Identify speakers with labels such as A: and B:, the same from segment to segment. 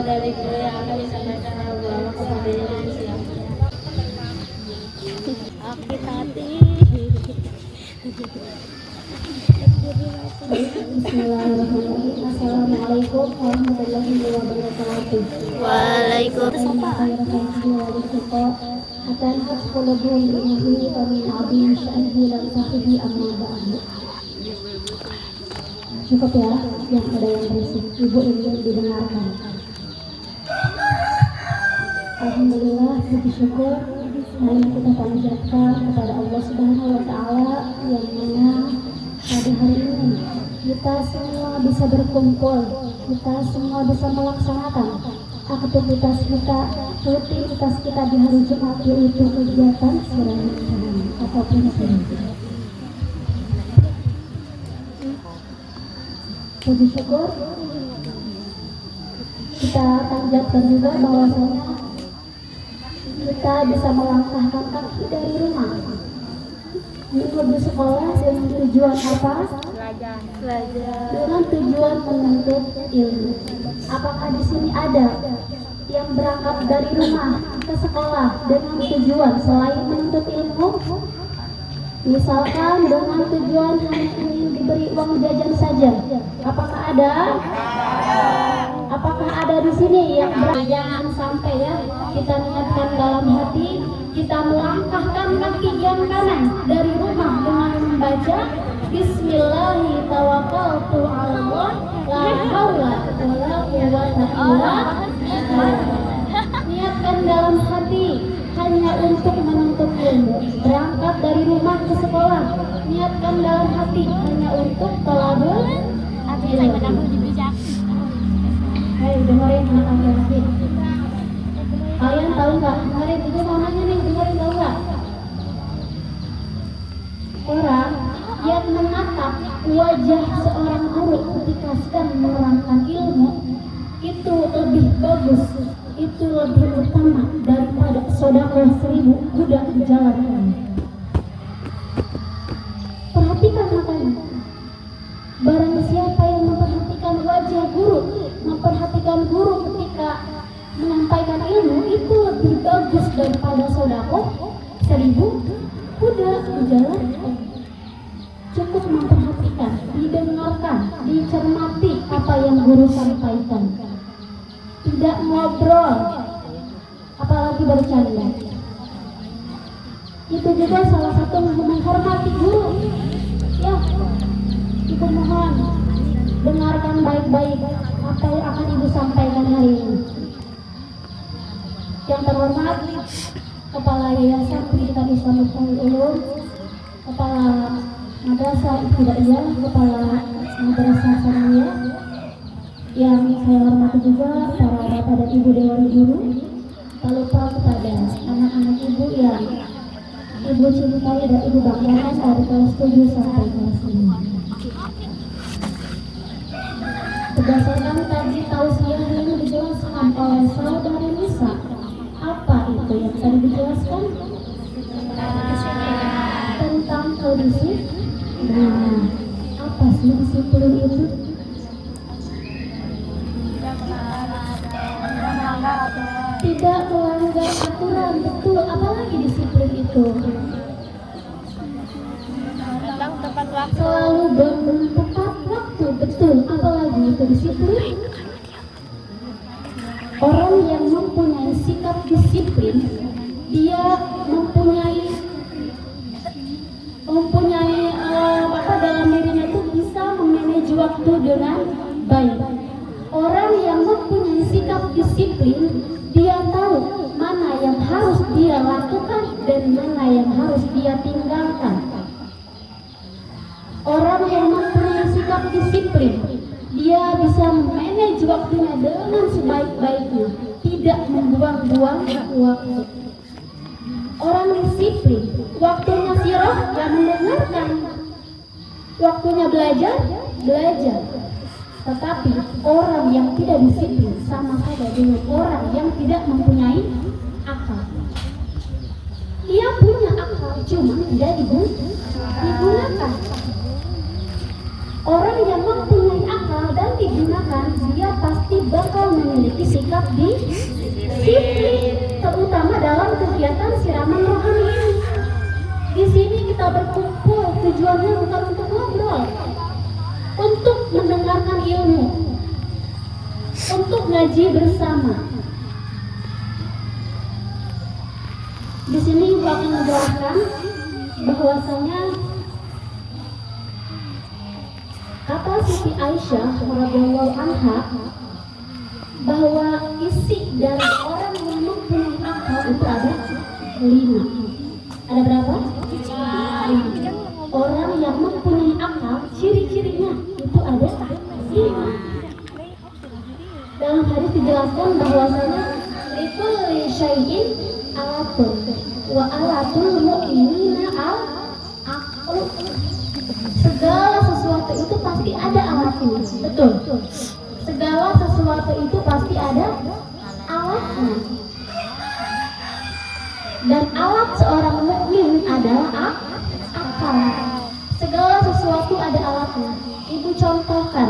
A: dari yang akan disampaikan Allah kepada manusia.
B: Oke, tadi.
C: Bismillahirrahmanirrahim. Assalamualaikum warahmatullahi wabarakatuh.
B: Waalaikumsalam.
C: Akan qulubun bihi wa min azim sya'nihi la sahibi amma ba'du. Cukup ya, yang ada yang berisik. Ibu ingin didengarkan. Alhamdulillah, puji syukur marilah kita panjatkan kepada Allah Subhanahu wa taala yang mana pada hari ini kita semua bisa berkumpul, kita semua bisa melaksanakan aktivitas kita, rutinitas kita di hari Jumat, yaitu kegiatan silaturahmi ataupun silaturahmi. Puji syukur kita panjatkan juga bahwasanya kita bisa melangkahkan kaki dari rumah menuju sekolah dengan tujuan apa? Belajar. Dengan tujuan menuntut ilmu. Apakah di sini ada yang berangkat dari rumah ke sekolah dengan tujuan selain menuntut ilmu? Misalkan dengan tujuan hanya ingin diberi uang jajan saja. Apakah ada? Apakah ada di sini yang jangan sampai ya kita niatkan dalam hati, kita melangkahkan kaki yang kanan dari rumah dengan membaca Bismillahirrahmanirrahim tawakkaltu 'alallah la haula wala quwwata illa billah. Niatkan dalam hati hanya untuk menuntut ilmu. Berangkat dari rumah ke sekolah, niatkan dalam hati hanya untuk talabul ilmu. Hei, dengerin anak laki-laki. Kalian tahu nggak? Dengerin, itu mau nanya nih, dengerin tahu nggak? Orang yang menatap wajah seorang guru ketika sedang menerangkan ilmu itu lebih bagus, itu lebih utama daripada sedekah 1000 kuda di jalan raya. Perhatikan makanya. Barang siapa yang memperhatikan wajah guru, memperhatikan guru ketika menyampaikan ilmu, itu lebih bagus daripada sedekah 1000 kuda di jalan raya. Cukup memperhatikan, didengarkan, dicermati apa yang guru sampaikan. Tidak ngobrol, apalagi bercanda. Itu juga salah satu menghormati guru. Ya, Ibu mohon dengarkan baik-baik apa yang akan Ibu sampaikan hari ini. Yang terhormat Kepala Yayasan Pendidikan Islam Nurul Ulum, Kepala Madrasah Ibtidaiyah, Kepala Madrasah Sanawiyah, yang saya hormati juga para bapak dan ibu dewan guru, tak lupa kepada anak-anak ibu yang ibu cintai dan ibu banggakan dari kelas 7 sampai kelas 5. Berdasarkan tadi tausiah yang dijelaskan oleh saudari Nisa, apa itu yang tadi dijelaskan? Tentang kedisiplinan. Nah, apa sih disiplin itu? Tidak melanggar aturan, betul. Apalagi disiplin itu?
B: Tepat waktu.
C: Selalu bangun tepat waktu, betul. Apalagi itu disiplin? Orang yang mempunyai sikap disiplin, dia mempunyai apa dalam dirinya itu bisa memanage waktu dengan baik. Orang yang mempunyai sikap disiplin, dia tahu mana yang harus dia lakukan dan mana yang harus dia tinggalkan. Orang yang mempunyai sikap disiplin, dia bisa memanage waktunya dengan sebaik-baiknya, tidak membuang-buang waktu. Orang disiplin, waktunya sirah, yang mendengarkan. Waktunya belajar. Tetapi orang yang tidak disiplin sama saja dengan orang yang tidak mempunyai akal. Dia punya akal, cuma tidak digunakan. Orang yang mempunyai akal dan digunakan, dia pasti bakal memiliki sikap disiplin, terutama dalam kegiatan siraman rohani ini. Di sini kita berkumpul, tujuannya bukan untuk ngobrol, untuk mendengarkan ilmu, untuk ngaji bersama. Di sini Ibu akan menjelaskan bahwasanya kata Siti Aisyah radhiyallahu anha bahwa isi dari orang yang mempunyai akal itu ada 5. Ada berapa? 5. Orang yang mempunyai akal, ciri-cirinya itu ada 5. Dalam hadis dijelaskan bahwasanya likulli syai'in alatun wa alatul mu'minina al-aqlu. Segala sesuatu itu pasti ada alatnya. Betul. Segala sesuatu itu pasti ada alatnya. Dan alat seorang mukmin adalah akal. Segala sesuatu ada alatnya. Ibu contohkan,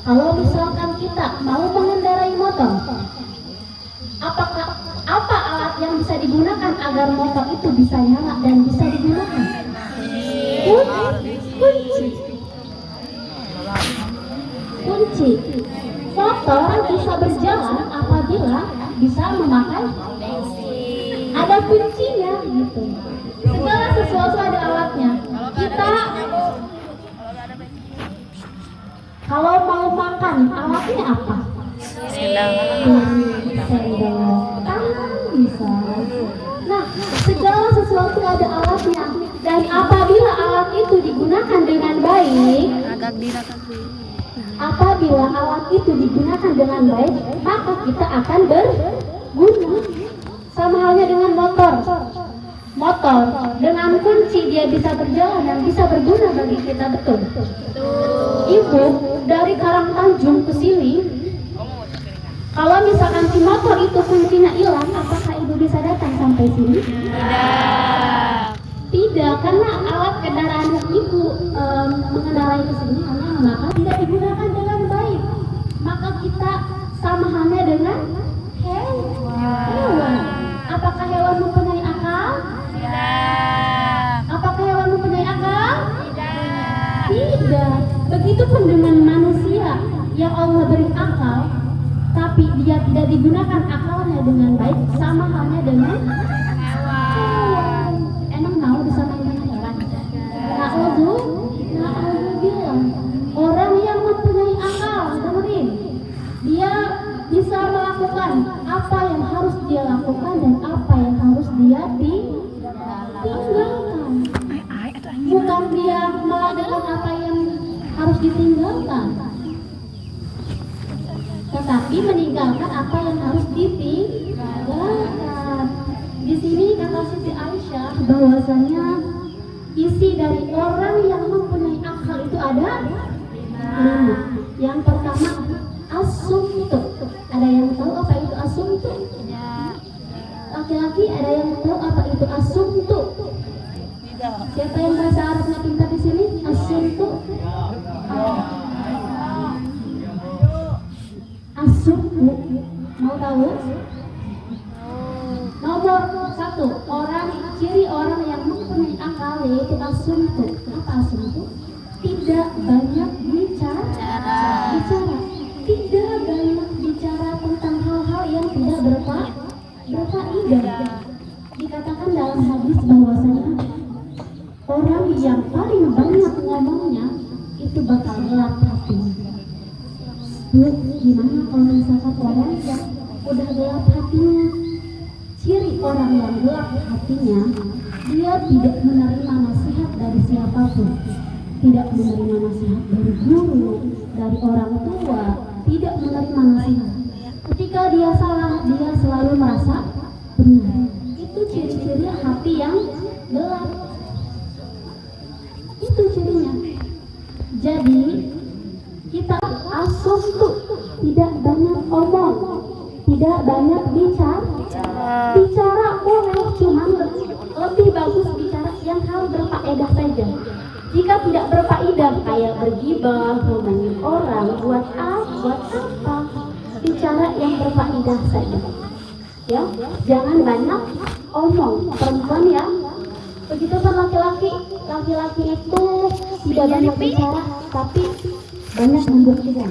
C: kalau misalkan kita mau mengendarai motor, apa alat yang bisa digunakan agar motor itu bisa nyala dan bisa digunakan? Kunci. Motor bisa berjalan apabila bisa memakai ada kuncinya gitu. Segala sesuatu ada alatnya. Kita kalau mau makan, alatnya apa? Sendok. Tangan bisa. Nah, segala sesuatu ada alatnya. Dan apabila alat itu digunakan dengan baik, maka kita akan berguna. Sama halnya dengan motor. Motor dengan kunci dia bisa berjalan dan bisa berguna bagi kita, betul. Ibu dari Karangtanjung ke sini, kalau misalkan si motor itu kuncinya hilang, apakah ibu bisa datang sampai sini? Tidak, karena alat kendaraan yang ibu mengendarai ke sini hanya maka tidak digunakan dengan baik. Maka kita sama halnya dengan hewan. Apakah hewan mempunyai akal? Tidak. Apakah hewan mempunyai akal? Tidak. Begitupun dengan manusia yang Allah beri akal, tapi dia tidak digunakan akalnya dengan baik, sama halnya dengan hewan. Emang mau disamain dengan hewan? Na'udzubillah. Orang yang mempunyai akal, dengerin, dia bisa melakukan apa yang harus dia lakukan dan apa yang harus dia tinggalkan. Bukan dia melakukan apa yang harus ditinggalkan, tetapi meninggalkan apa yang harus ditinggalkan. Di sini kata Siti Aisyah bahwasanya isi dari orang yang mempunyai akal itu ada 5. Yang pertama asumtu. Ada yang tahu apa itu asumtu? Laki-laki ada yang tahu apa itu asumtu? Siapa yang bahasa Arabnya pintar di sini? Asumtu. Asumtu. Mau tahu? Nomor 1, ciri orang yang mempunyai akal yaitu asumtu. Apa asumtu? Tidak banyak bicara. Tidak banyak bicara tentang hal-hal yang tidak berfaedah. Dikatakan dalam hadis bahwasanya orang yang paling banyak ngomongnya itu bakal gelap hatinya. Bu, gimana kalau misalkan orang yang udah gelap hatinya? Ciri orang yang gelap hatinya, dia tidak menerima nasihat dari siapapun, tidak menerima nasihat dari guru, dari orang tua, tidak menerima nasihat. Ketika dia salah, dia selalu merasa benar. Itu ciri-ciri hati yang gelap. Itu cirinya. Jadi kita asumtu, tidak banyak omong, tidak banyak bicara boleh, cuman lebih bagus bicara yang hal berfaedah saja. Jika tidak berfaedah kayak bergibah, ngomongin orang, buat apa? Bicara yang berfaedah saja. Ya, jangan banyak omong. Perempuan ya. Begitu kan laki-laki. Laki-laki itu tidak banyak bicara, tapi banyak membuktikan.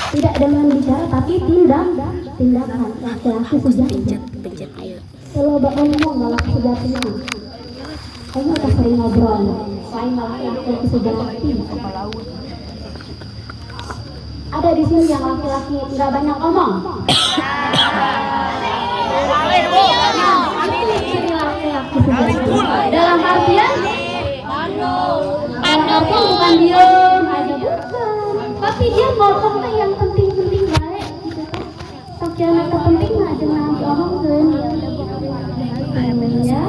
C: Tidak dengan bicara, tapi tindakan. Laki-laki sejati. Kalau ngomong malah sejatinya. Kamu udah sering ngobrol, lain laki-laki sejati. Ada di sini yang laki-laki nggak banyak omong. Ini laki-laki sejati. Dalam artian, anakku bukan diem aja bukan, tapi dia ngomong yang penting-penting baik. Sakian yang terpenting aja nanti omongin. Ya.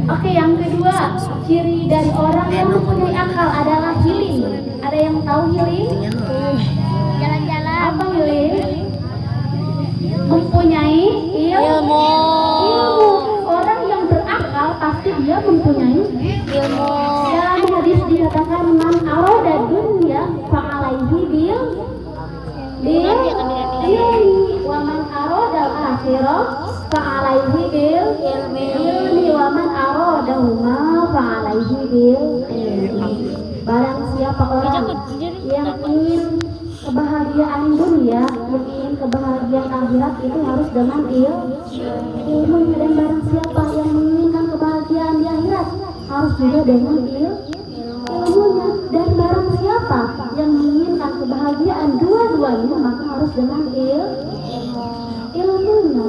C: Oke, yang kedua, ciri dari orang yang mempunyai akal adalah healing. Ada yang tahu healing?
B: Jalan-jalan.
C: Apa healing? Mempunyai ilmu. Orang yang berakal pasti dia mempunyai ilmu. Dalam hadis dikatakan man arada dunya fa'alaihi bil wa man arada akhirah fa'alaihi bil ilmi wa man aradahuma fa'alaihi bil ilmi. Barang siapa orang yang ingin kebahagiaan dunia, yang ingin kebahagiaan akhirat itu harus dengan ilmu. Dan barang siapa yang menginginkan kebahagiaan di akhirat harus juga dengan ilmunya. Dan barang siapa yang menginginkan kebahagiaan dua-duanya maka harus dengan ilmunya.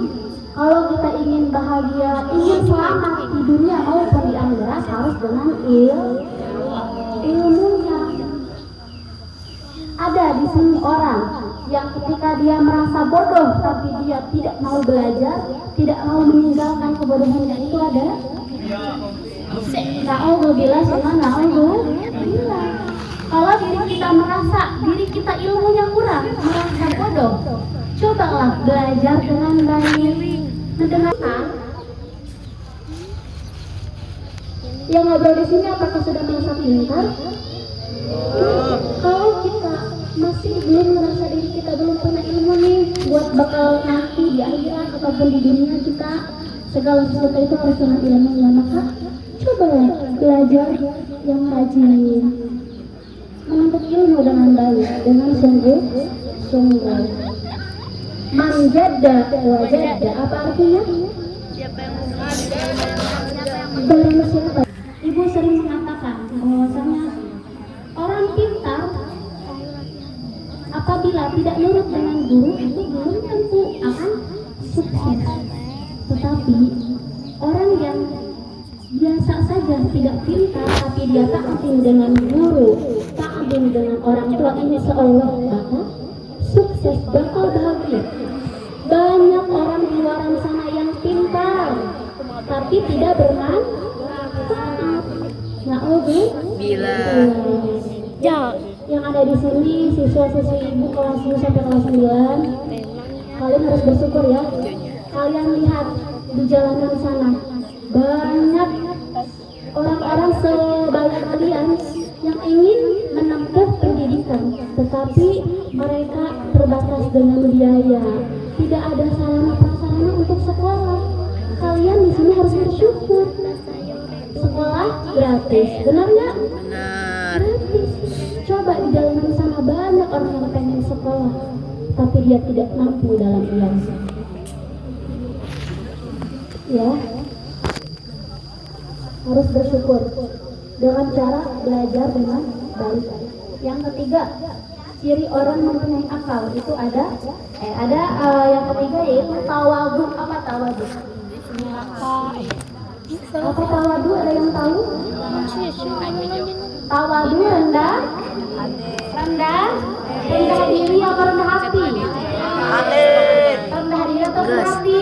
C: Kalau kita ingin bahagia, ingin selamat di dunia maupun di akhirat harus dengan ilmunya. Ada di sini orang yang ketika dia merasa bodoh tapi dia tidak mau belajar, tidak mau meninggalkan kebodohannya, itu ada? Na'udzubillah sama na'udzubillah. Kalau diri kita merasa diri kita ilmunya kurang, merasa bodoh, cobalah belajar dengan baik. Mendengarkan yang ngobrol di sini apakah sudah merasa pintar? Kalau kita masih belum merasa diri kita belum punya ilmu nih buat bakal nanti di akhirat ataupun di dunia kita segala sesuatu itu harus dengan ilmu ya, maka cobalah belajar yang rajin, menuntut ilmu dengan baik, dengan sungguh-sungguh. Manjada wajada, apa artinya? Barang siapa? Ibu sering mengatakan bahwasanya orang pintar apabila tidak nurut dengan guru itu belum tentu akan sukses. Tetapi orang yang biasa saja tidak pintar tapi dia ta'zim dengan guru, ta'zim dengan orang tua, insya Allah bakal sukses, bakal bahagia. Banyak orang di luar sana yang pintar tapi tidak bermanfaat. Ya, yang ada di sini siswa-siswi ibu kelas 1 sampai kelas 9, kalian harus bersyukur ya. Kalian lihat di jalanan sana banyak orang-orang sebaya kalian yang ingin menempuh pendidikan, tetapi mereka terbatas dengan biaya, tidak ada sarana prasarana untuk sekolah. Kalian di sini harus bersyukur. Sekolah gratis, benar nggak? Benar. Gratis. Coba di jalanan sana banyak orang yang pengen sekolah, tapi dia tidak mampu dalam uang. Ya, harus bersyukur dengan cara belajar dengan baik. Yang ketiga, ciri orang mempunyai akal itu ada yang ketiga yaitu tawadhu. Apa tawadhu? Apa tawadhu, ada yang tahu? Tawadhu rendah diri atau rendah hati? Rendah diri atau rendah hati?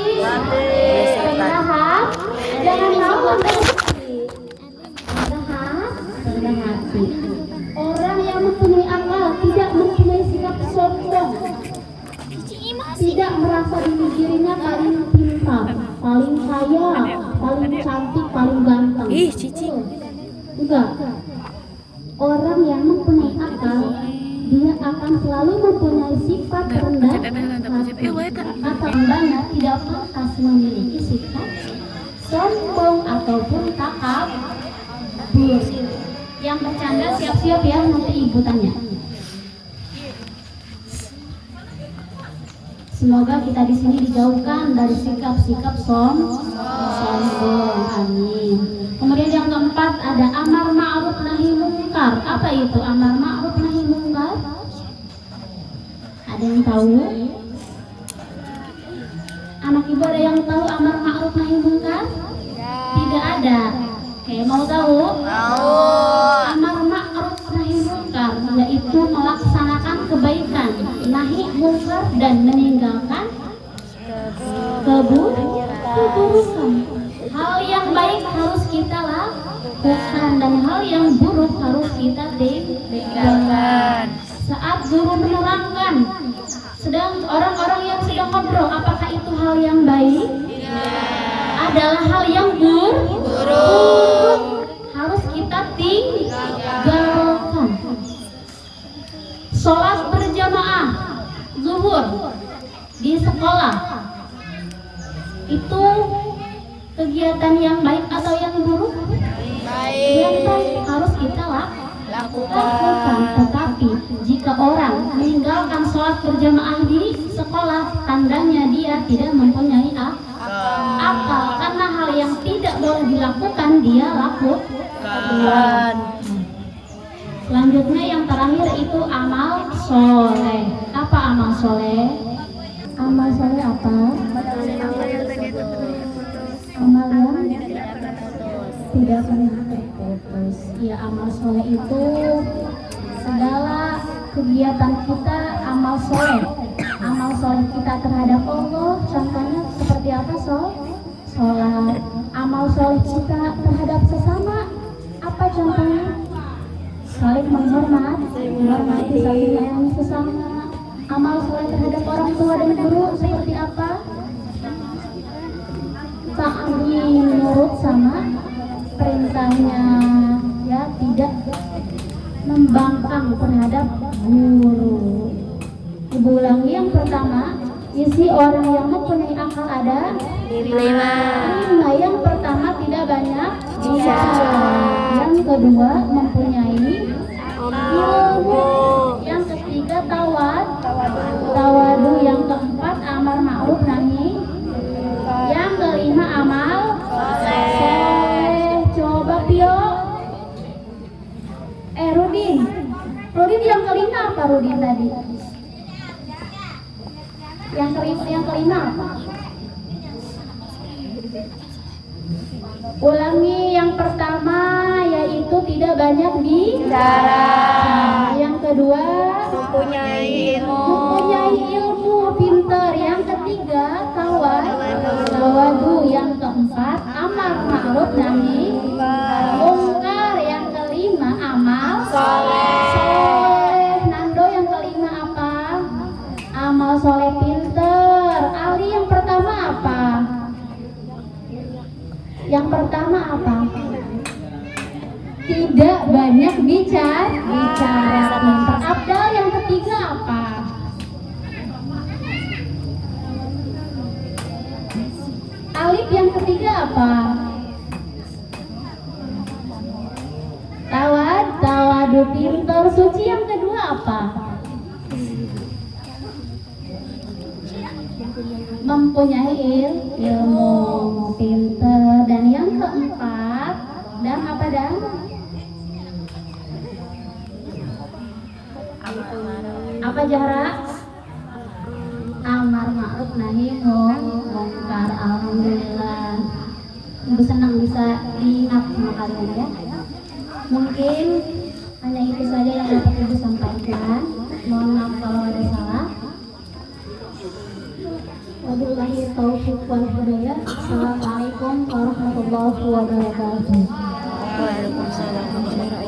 C: Rendah hati. Jangan mau rendah hati. Orang yang mempunyai akal tidak mempunyai sikap sombong, tidak merasa dirinya paling pintar, paling kaya, paling cantik, paling ganteng.
B: Ih, cicing.
C: Enggak. Orang yang mempunyai akal, dia akan selalu mempunyai sifat rendah hati atau bangga, tidak pantas memiliki sifat sombong ataupun takabur. Yang bercanda siap-siap ya, nanti ibu tanya. Semoga kita di sini dijauhkan dari sikap-sikap sombong. Amin. Kemudian yang keempat ada amar ma'ruf nahi mungkar. Apa itu amar ma'ruf nahi mungkar? Ada yang tahu? Anak ibu ada yang tahu amar ma'ruf nahi mungkar? Tidak ada. Oke, mau tahu? Amar ma'ruf nahi mungkar yaitu melaksanakan kebaikan, nahi mungkar dan meninggalkan keburukan. Hal yang baik harus kita lakukan dan hal yang buruk harus kita tinggalkan. Saat guru menerangkan, sedang orang-orang yang sedang ngobrol, apakah itu hal yang baik? Adalah hal yang buruk, harus kita tinggalkan. Sholat berjamaah zuhur di sekolah itu kegiatan yang baik atau yang buruk? Yang baik, harus kita lakukan. Tetapi jika orang meninggalkan sholat berjamaah di sekolah, tandanya dia tidak mempunyai akal, karena hal yang tidak boleh dilakukan dia lakukan. Selanjutnya yang terakhir itu amal soleh. Apa amal soleh? Amal soleh apa? Amal yang tidak pernah terputus. Ya, amal soleh itu segala kegiatan kita amal soleh. Amal soleh kita terhadap Allah, contohnya seperti apa? Sholat. Amal soleh kita terhadap sesama, apa contohnya? Saling menghormati, saling menyayangi sesama. Amal soleh terhadap orang tua dan guru seperti apa? Taati, menurut sama perintahnya, ya, tidak membangkang terhadap guru. Ibu ulangi, yang pertama, isi orang yang mempunyai akal ada 5. Yang pertama tidak banyak bicara. Yang kedua mempunyai ilmu. Yang ketiga tawadu. Yang keempat amar ma'ruf nahi. Yang kelima amal soleh. Coba Pio. Rudin yang kelima apa Rudin tadi? Yang kelima apa? Ulangi, yang pertama yaitu tidak banyak bicara. Yang kedua mempunyai ilmu, pintar. Yang ketiga tawadu. Yang keempat amar ma'ruf nahi mungkar. Yang kelima amal soleh. Nando yang kelima apa? Amal soleh, pintar. Ali yang pertama apa? Yang pertama apa? Tidak banyak bicara. Abdal yang ketiga apa? Alif yang ketiga apa? Tawadu, pintar. Suci yang kedua apa? Mempunyai ilmu, pintar. Dan yang keempat, dan apa dan? Apa Jahra? Amar ma'ruf nahi mungkar. Alhamdulillah, Ibu senang bisa diingat sama kalian ya. Mungkin hanya itu saja yang dapat Ibu sampaikan. Mohon maaf kalau ada salah. Wabillahi taufiq wal hidayah. Assalamualaikum warahmatullahi wabarakatuh.
B: Waalaikumsalam warahmatullahi wabarakatuh.